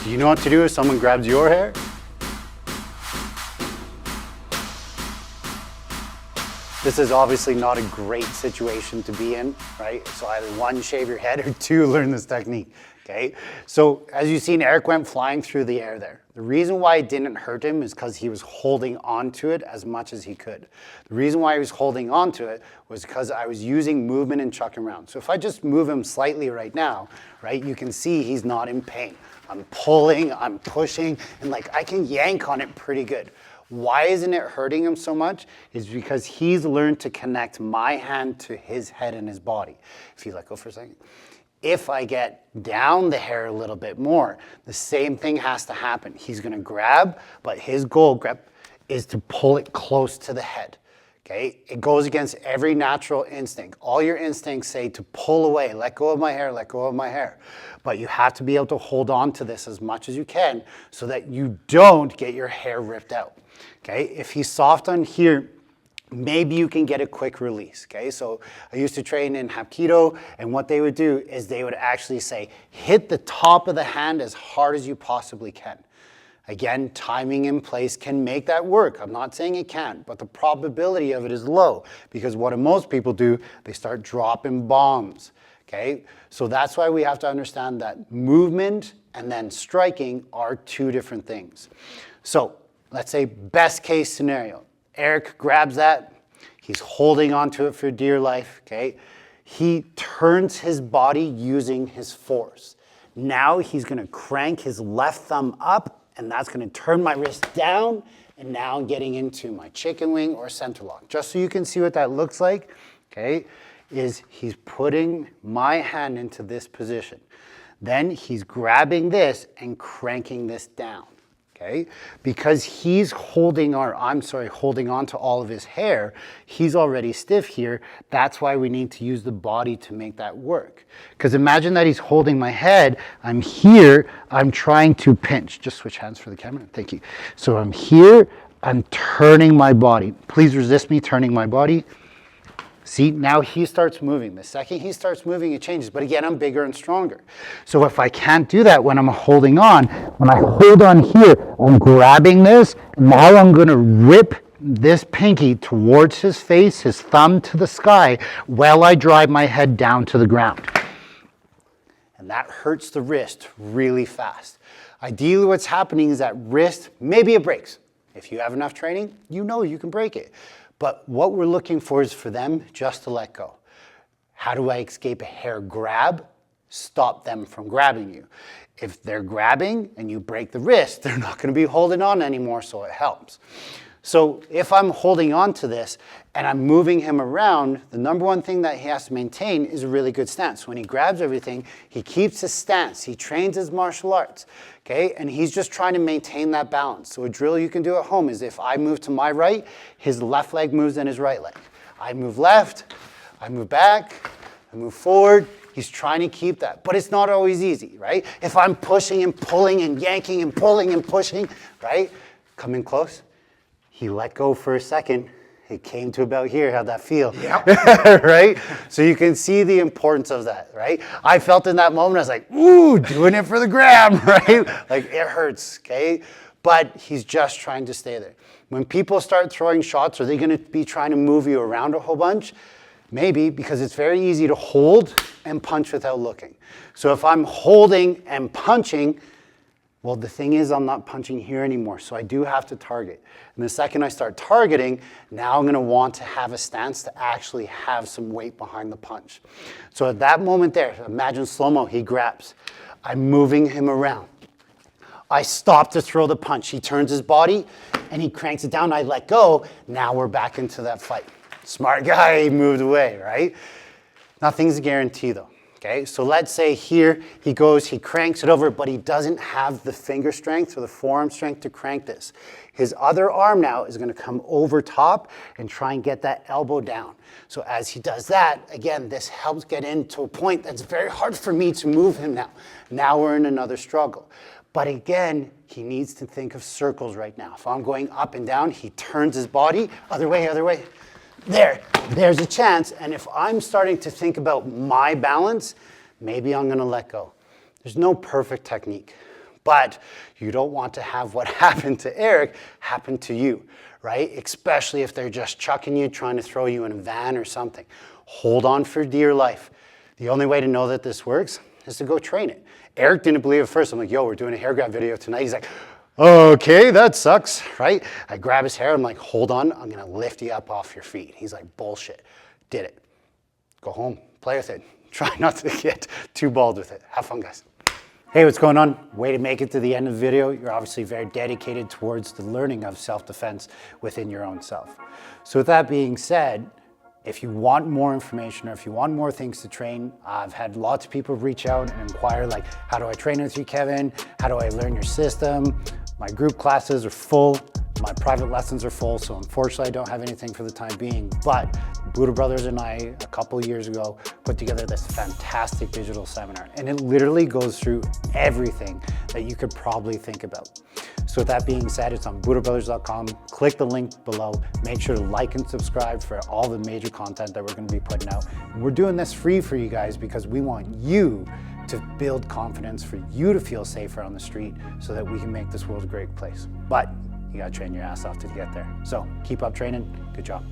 Do you know what to do if someone grabs your hair? This is obviously not a great situation to be in, right? So either one, shave your head, or two, learn this technique, okay? So as you've seen, Erik went flying through the air there. The reason why it didn't hurt him is because he was holding onto it as much as he could. The reason why he was holding onto it was because I was using movement and chucking around. So if I just move him slightly right now, right, you can see he's not in pain. I'm pulling, I'm pushing, and like I can yank on it pretty good. Why isn't it hurting him so much? Is because he's learned to connect my hand to his head and his body. If you let go for a second. If I get down the hair a little bit more, the same thing has to happen. He's gonna grab, but his goal is to pull it close to the head. Okay, it goes against every natural instinct. All your instincts say to pull away, let go of my hair, let go of my hair. But you have to be able to hold on to this as much as you can so that you don't get your hair ripped out. Okay, if he's soft on here, maybe you can get a quick release. Okay, so I used to train in Hapkido, and what they would do is they would actually say, hit the top of the hand as hard as you possibly can. Again, timing in place can make that work. I'm not saying it can't, but the probability of it is low because what most people do, they start dropping bombs. Okay, so that's why we have to understand that movement and then striking are two different things. So let's say best case scenario, Erik grabs that, he's holding onto it for dear life, okay? He turns his body using his force. Now he's gonna crank his left thumb up and that's gonna turn my wrist down, and now I'm getting into my chicken wing or center lock. Just so you can see what that looks like, okay, is he's putting my hand into this position. Then he's grabbing this and cranking this down. Okay, because he's holding on to all of his hair, he's already stiff here. That's why we need to use the body to make that work. Because imagine that he's holding my head, I'm here, I'm trying to pinch. Just switch hands for the camera, thank you. So I'm here, I'm turning my body. Please resist me turning my body. See, now he starts moving. The second he starts moving, it changes. But again, I'm bigger and stronger. So if I can't do that when I'm holding on, when I hold on here, I'm grabbing this. Now I'm going to rip this pinky towards his face, his thumb to the sky, while I drive my head down to the ground. And that hurts the wrist really fast. Ideally, what's happening is that wrist, maybe it breaks. If you have enough training, you know you can break it. But what we're looking for is for them just to let go. How do I escape a hair grab? Stop them from grabbing you. If they're grabbing and you break the wrist, they're not going to be holding on anymore, so it helps. So if I'm holding on to this and I'm moving him around, the number one thing that he has to maintain is a really good stance. When he grabs everything, he keeps his stance. He trains his martial arts, okay? And he's just trying to maintain that balance. So a drill you can do at home is if I move to my right, his left leg moves in his right leg. I move left, I move back, I move forward. He's trying to keep that, but it's not always easy, right? If I'm pushing and pulling and yanking and pulling and pushing, right? Come in close. He let go for a second. It came to about here. How'd that feel? Yep. Right? So you can see the importance of that, right? I felt in that moment, I was like, ooh, doing it for the grab, right? Like it hurts, okay? But he's just trying to stay there. When people start throwing shots, are they gonna be trying to move you around a whole bunch? Maybe, because it's very easy to hold and punch without looking. So if I'm holding and punching, well, the thing is I'm not punching here anymore, so I do have to target. And the second I start targeting, now I'm gonna want to have a stance to actually have some weight behind the punch. So at that moment there, imagine slow-mo, he grabs. I'm moving him around. I stop to throw the punch. He turns his body and he cranks it down. I let go. Now we're back into that fight. Smart guy, he moved away, right? Nothing's a guarantee though. Okay, so let's say here he goes, he cranks it over, but he doesn't have the finger strength or the forearm strength to crank this. His other arm now is going to come over top and try and get that elbow down. So as he does that, again, this helps get into a point that's very hard for me to move him now. Now we're in another struggle. But again, he needs to think of circles right now. If I'm going up and down, he turns his body, other way, other way. There's a chance. And if I'm starting to think about my balance, Maybe I'm gonna let go. There's no perfect technique, but you don't want to have what happened to Erik happen to you, right? Especially if they're just chucking you, trying to throw you in a van or something. Hold on for dear life. The only way to know that this works is to go train it. Erik didn't believe at first. I'm like, yo, we're doing a hair grab video tonight. He's like, okay, that sucks, right? I grab his hair. I'm like, hold on. I'm going to lift you up off your feet. He's like, bullshit. Did it. Go home. Play with it. Try not to get too bald with it. Have fun, guys. Hey, what's going on? Way to make it to the end of the video. You're obviously very dedicated towards the learning of self-defense within your own self. So with that being said, if you want more information or if you want more things to train, I've had lots of people reach out and inquire like, how do I train with you, Kevin? How do I learn your system? My group classes are full. My private lessons are full, so unfortunately I don't have anything for the time being, but Budo brothers and I, a couple years ago, put together this fantastic digital seminar, and it literally goes through everything that you could probably think about. So with that being said, it's on budobrothers.com. Click the link below. Make sure to like and subscribe for all the major content that we're going to be putting out. And we're doing this free for you guys because we want you to build confidence, for you to feel safer on the street so that we can make this world a great place. But you got to train your ass off to get there. So keep up training. Good job.